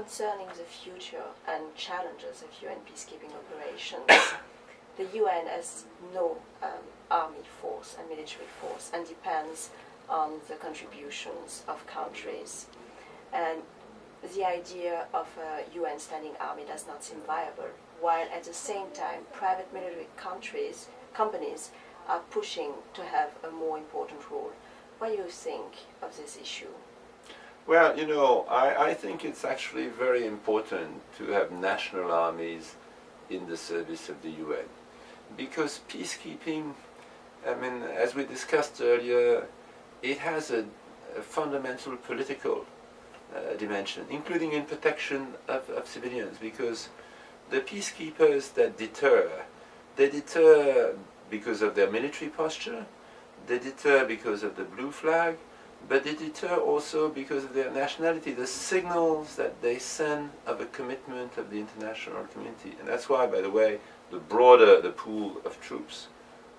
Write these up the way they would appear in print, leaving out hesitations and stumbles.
concerning the future and challenges of UN peacekeeping operations, the UN has no army force and military force and depends on the contributions of countries. And the idea of a UN standing army does not seem viable, while at the same time private military companies are pushing to have a more important role. What do you think of this issue? Well, you know, I think it's actually very important to have national armies in the service of the UN. Because peacekeeping, I mean, as we discussed earlier, it has a fundamental political dimension, including in protection of civilians, because the peacekeepers that they deter because of their military posture, they deter because of the blue flag, but they deter also because of their nationality, the signals that they send of a commitment of the international community. And that's why, by the way, the broader the pool of troops,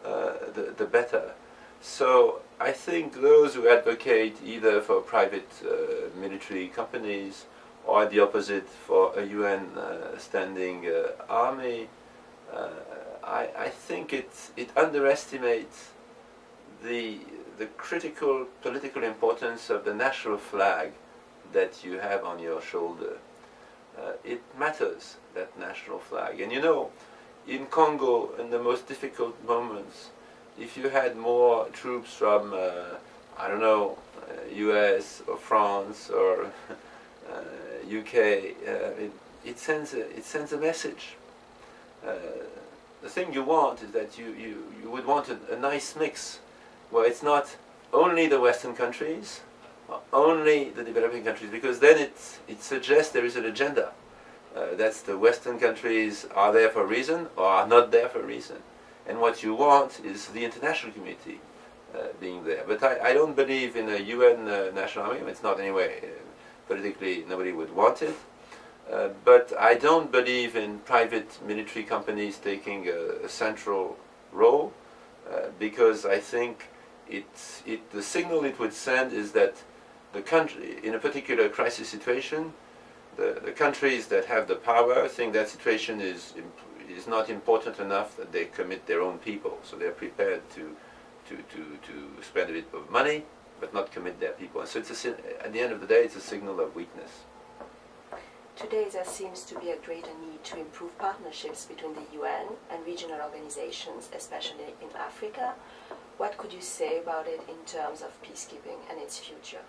the better. So I think those who advocate either for private military companies or the opposite for a UN standing army, I think it underestimates the critical political importance of the national flag that you have on your shoulder. It matters, that national flag. And you know, in Congo, in the most difficult moments, if you had more troops from, I don't know, US or France or UK, it sends a message. The thing you want is that you would want a nice mix where it's not only the Western countries, or only the developing countries, because then it suggests there is an agenda. That's the Western countries are there for a reason or are not there for a reason. And what you want is the international community being there. But I don't believe in a UN national army. It's not anyway, politically nobody would want it. But I don't believe in private military companies taking a central role, because I think the signal it would send is that the country, in a particular crisis situation, the countries that have the power think that situation is not important enough that they commit their own people. So they're prepared to spend a bit of money, but not commit their people. And so at the end of the day, it's a signal of weakness. Today there seems to be a greater need to improve partnerships between the UN and regional organizations, especially in Africa. What could you say about it in terms of peacekeeping and its future?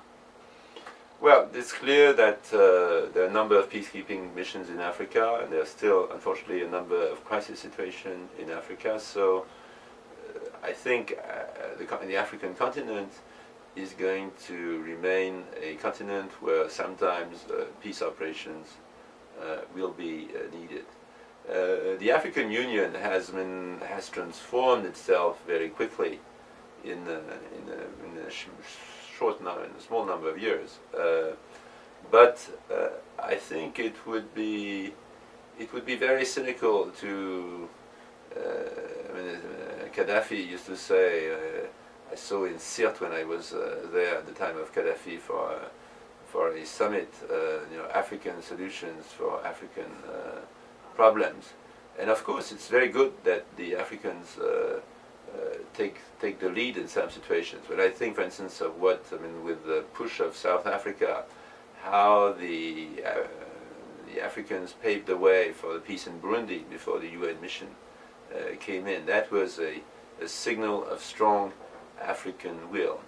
Well, it's clear that there are a number of peacekeeping missions in Africa, and there are still, unfortunately, a number of crisis situations in Africa. So I think the African continent is going to remain a continent where sometimes peace operations will be needed. The African Union has transformed itself very quickly in a small number of years, but I think it would be very cynical to. Gaddafi used to say. I saw in Sirte when I was there at the time of Gaddafi for a summit, African solutions for African problems. And of course, it's very good that the Africans take the lead in some situations. But I think, for instance, of with the push of South Africa, how the Africans paved the way for the peace in Burundi before the UN mission came in. That was a signal of strong African will.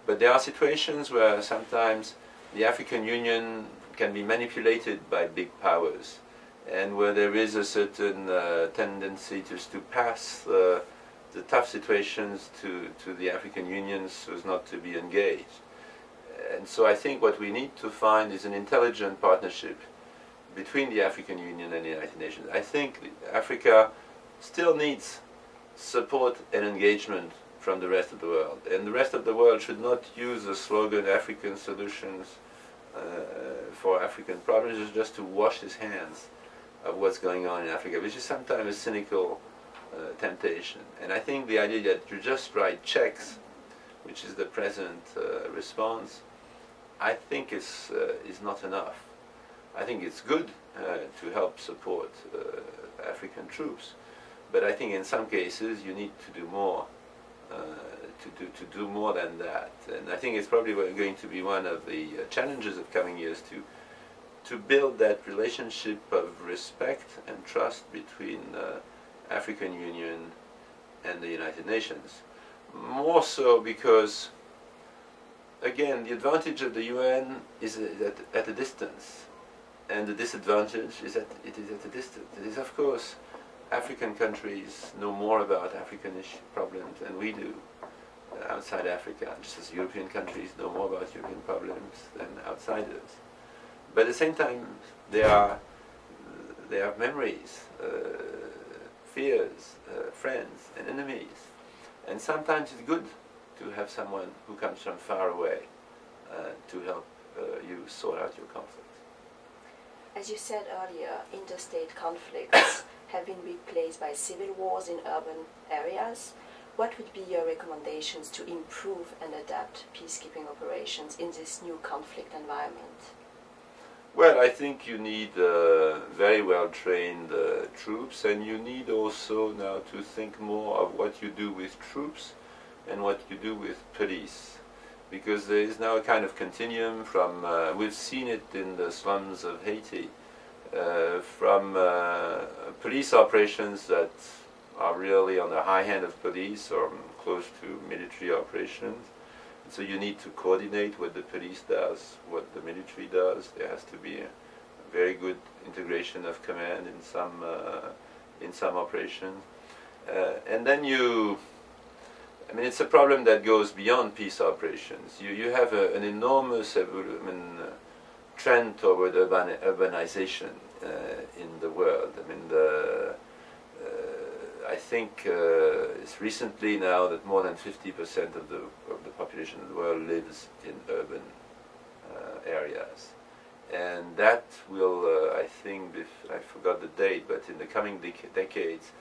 But there are situations where sometimes the African Union can be manipulated by big powers, and where there is a certain tendency just to pass the tough situations to the African Union so as not to be engaged. And so I think what we need to find is an intelligent partnership between the African Union and the United Nations. I think Africa still needs support and engagement from the rest of the world. And the rest of the world should not use the slogan African solutions for African problems just to wash its hands of what's going on in Africa, which is sometimes a cynical temptation. And I think the idea that you just write checks, which is the present response, I think is not enough. I think it's good to help support African troops, but I think in some cases you need to do more, to do more than that. And I think it's probably going to be one of the challenges of coming years to build that relationship of respect and trust between African Union and the United Nations. More so because, again, the advantage of the UN is at a distance, and the disadvantage is that it is at a distance. It is, of course, African countries know more about African problems than we do outside Africa, just as European countries know more about European problems than outsiders. But at the same time, they have memories, fears, friends, and enemies. And sometimes it's good to have someone who comes from far away to help you sort out your conflicts. As you said earlier, interstate conflicts have been replaced by civil wars in urban areas. What would be your recommendations to improve and adapt peacekeeping operations in this new conflict environment? Well, I think you need very well-trained troops, and you need also now to think more of what you do with troops and what you do with police. Because there is now a kind of continuum from, we've seen it in the slums of Haiti, from police operations that are really on the high end of police or close to military operations. So you need to coordinate what the police does, what the military does. There has to be a very good integration of command in some operations. And then it's a problem that goes beyond peace operations. You have an enormous trend toward urbanization in the world. I think it's recently now that more than 50% of the population of the world lives in urban areas. And that will, I think, I forgot the date, but in the coming decades,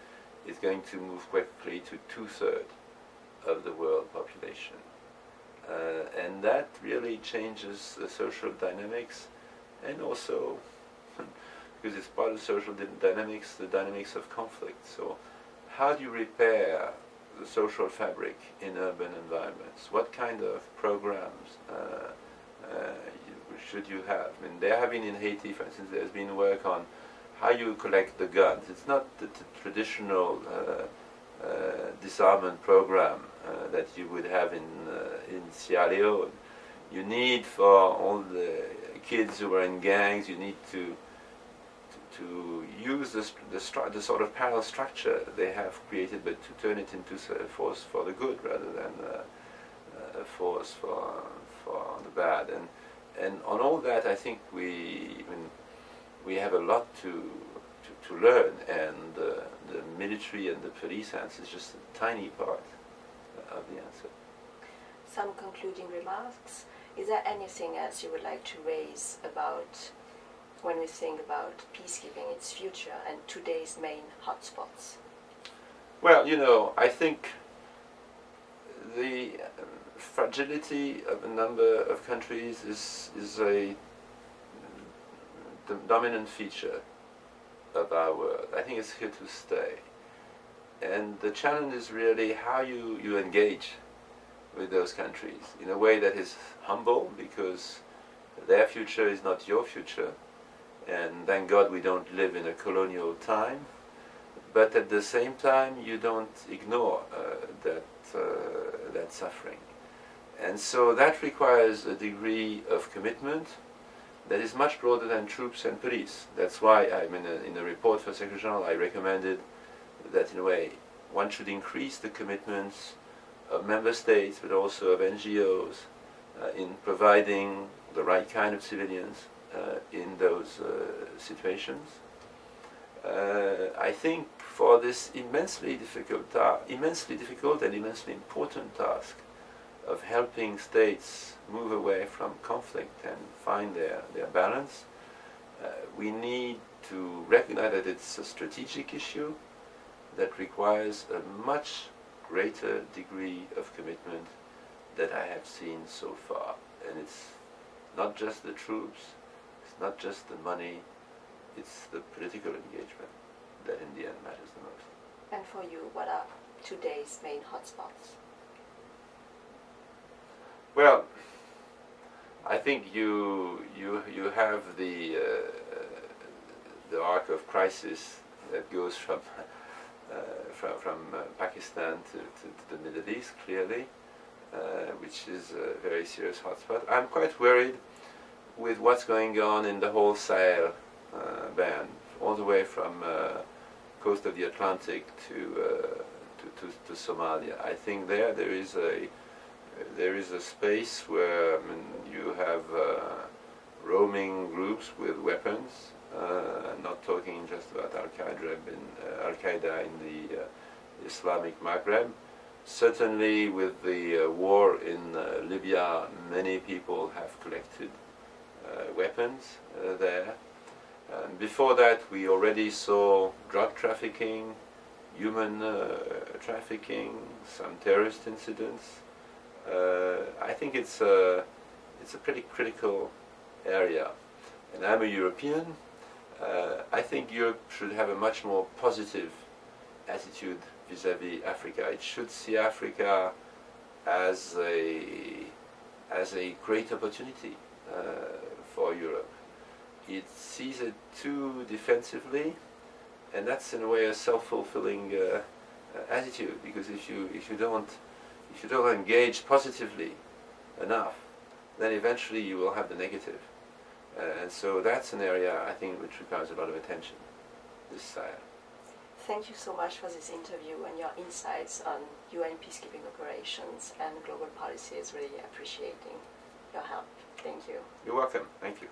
is going to move quickly to 2/3 of the world population. And that really changes the social dynamics, and also, because it's part of social dynamics, the dynamics of conflict. So how do you repair the social fabric in urban environments? What kind of programs should you have? There have been in Haiti, for instance, there's been work on how you collect the guns. It's not the traditional disarmament program that you would have in Sierra Leone. You need, for all the kids who are in gangs, you need to use the sort of parallel structure they have created, but to turn it into a force for the good rather than a force for the bad. And on all that, I think we have a lot to learn, and the military and the police answer is just a tiny part of the answer. Some concluding remarks. Is there anything else you would like to raise about when we think about peacekeeping, its future, and today's main hotspots? Well, I think the fragility of a number of countries is the dominant feature of our world. I think it's here to stay. And the challenge is really how you engage with those countries in a way that is humble, because their future is not your future. And thank God we don't live in a colonial time, but at the same time you don't ignore that suffering. And so that requires a degree of commitment that is much broader than troops and police. That's why in the report for Secretary General I recommended that in a way one should increase the commitments of member states, but also of NGOs in providing the right kind of civilians in those situations. I think for this immensely difficult and immensely important task of helping states move away from conflict and find their balance, we need to recognize that it's a strategic issue that requires a much greater degree of commitment that I have seen so far. And it's not just the troops, it's not just the money, it's the political engagement that in the end matters the most. And for you, what are today's main hotspots? Well, I think you have the arc of crisis that goes from Pakistan to the Middle East, clearly, which is a very serious hotspot. I'm quite worried with what's going on in the whole Sahel band, all the way from coast of the Atlantic to Somalia. I think there is a space where you have roaming groups with weapons. I'm not talking just about Al-Qaeda in the Islamic Maghreb. Certainly with the war in Libya, many people have collected weapons there. And before that, we already saw drug trafficking, human trafficking, some terrorist incidents. I think it's a pretty critical area. And I'm a European. I think Europe should have a much more positive attitude vis-à-vis Africa. It should see Africa as a great opportunity for Europe. It sees it too defensively, and that's in a way a self-fulfilling attitude. Because if you don't engage positively enough, then eventually you will have the negative. And so that's an area, I think, which requires a lot of attention, this Sahel. Thank you so much for this interview, and your insights on UN peacekeeping operations and global policy is really appreciating your help. Thank you. You're welcome. Thank you.